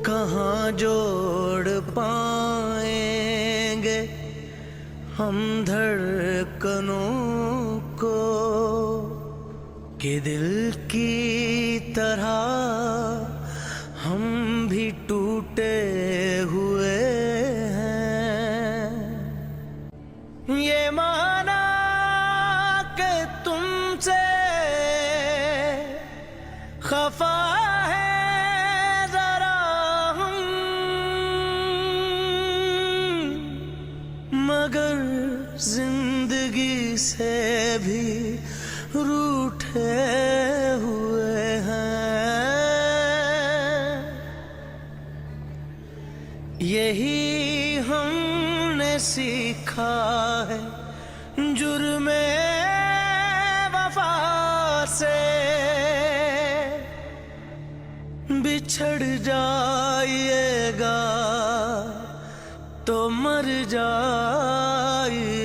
कहाँ जोड़ पाएंगे हम धड़कनों को कि दिल की तरह हम भी टूटे हुए हैं। ये माना कि तुमसे खफा है जरा हम, मगर जिंदगी से भी रूठे हुए हैं। यही हमने सीखा है जुर्मे वफा से, बिछड़ जाइएगा तो मर जाइए।